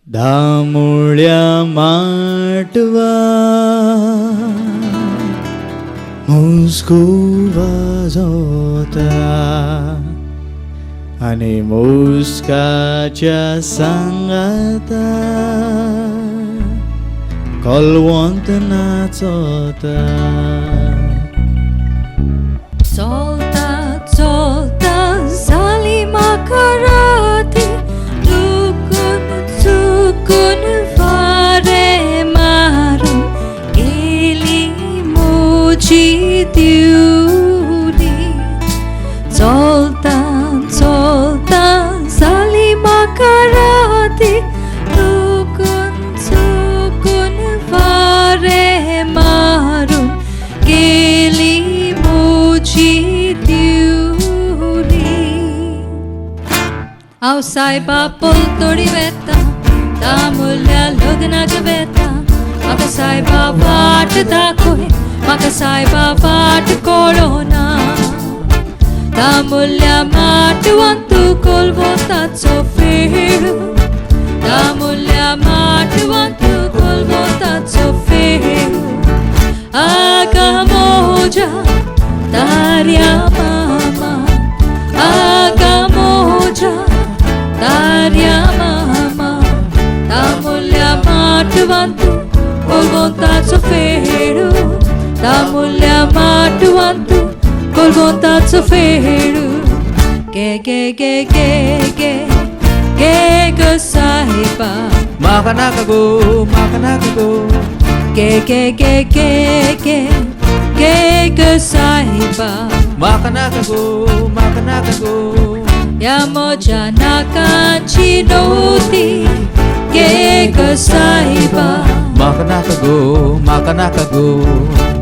दामुळ्या माटवा मुस्कू वाजवता आणि मुस्काच्या सांगाता कलवंत नाचता. चलता चलता झाली म्हाका राती चुकून चुकून वारे मारून गेली म्हजी दिवली. चलता चलता झाली म्हाका राती चुकून चुकून वारे मारून गेली म्हजी दिवली. हांव सायबा पोलतोडी वेता दामुल्या लग्नाक वेता. म्हाका सायबा वाट दाखय, म्हाका सायबा वाट कळोना. दामुल्या माटवान तूं कोलवताचो फेरू. दामुल्या माटवान तूं कोलवताचो फेरू. आगा मोजा दार्या मामा, आगा मोजा दार्या मामा. दामुल्या माटवान तूं कोलवताचो फेरू. दामुल्या माटवान तूं कोलवताचो फेरू. गे गे गे गे गे गे ग साहिबा म्हाका नाका गो, म्हाका नाका गो. गे गे गे गे गे गे ग साहिबा म्हाका नाका गो, म्हाका नाका गो. या म्हज्या नाकाची नोती गे ग साहिबा. म्हाका नाका गो, म्हाका नाका गो.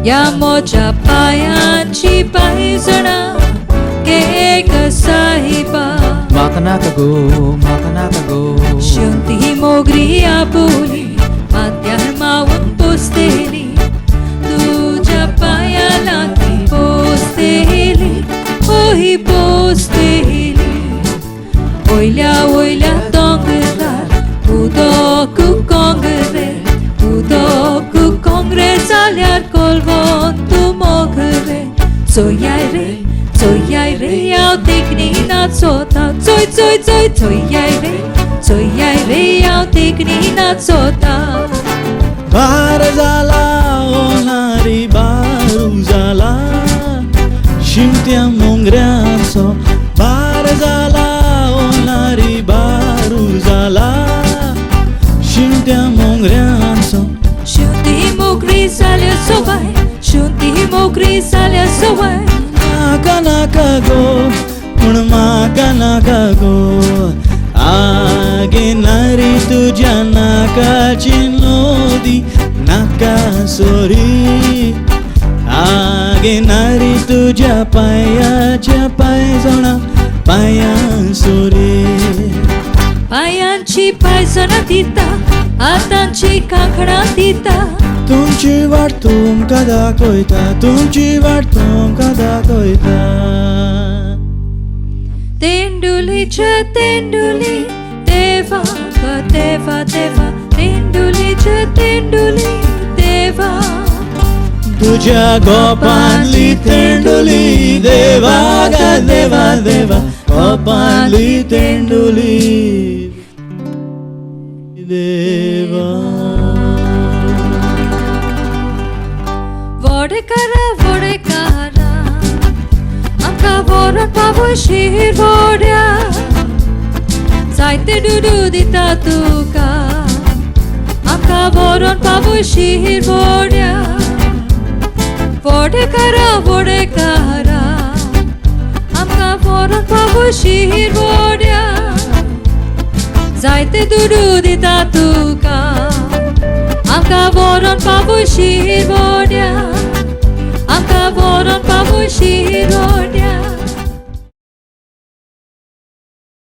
या म्हज्या पायांची पायजणां गे ग साहिबा. म्हाका नाका गो, म्हाका नाका गो. शेवती मोगरी आबोली माथ्यार मावून पोसतेली. तुझ्या पायाला ती पोसतेली, ओही पोसतेली. वयल्या वयल्या दोंगरार उदक कोंगरे, उदक कोंगरे जाल्यार कोलवंत मोगरे. चोयाय रे चोयाय रे हांव देखणी नाचोता. चोय चोय चोय चोयाय रे चोयाय रे हांव देखणी नाचोता. बार जाला ओनारी बारू जाला शिमत्या मोंगऱ्याचो. बार जाला ओनारी बारू जाला शिमत्या मोंगऱ्याचो. शेवती मोगरी जाल्या सवाय, शेवती मोगरी जाल्या सवाय. म्हाका नाका गो, पूण म्हाका नाका गो. आगे नारी तुझ्या नाकाची नोदी नाका सोरी. आगे नारी तुझ्या पायाच्या पायजणा पाया सोरी. पायांची पायजणां दिता, हातांची कांकणां दिता. तुमची वाट तुमकां दाखयता, तुमची वाट तुमकां दाखयता. तेंडुलीच्या तेंडुली देवा ग देवा देवा. तेंडुलीच्या तेंडुली देवा. तुझ्या गोपांतली तेंडुली देवा ग देवा देवा. गोपांतली तेंडुली देवा. वडेकारा वडेकारा आमकां व्हरून पावय शिरवड्या. जायते दुडू दिता तुका आमकां व्हरून पावय शिरवड्या. वडेकारा वडेकारा आमकां व्हरून पावय शिरवड्या. जायते दुडू दिता तुका आमकां व्हरून पावय शिरवड्या. आमकां व्हरून पावय शिरवड्या.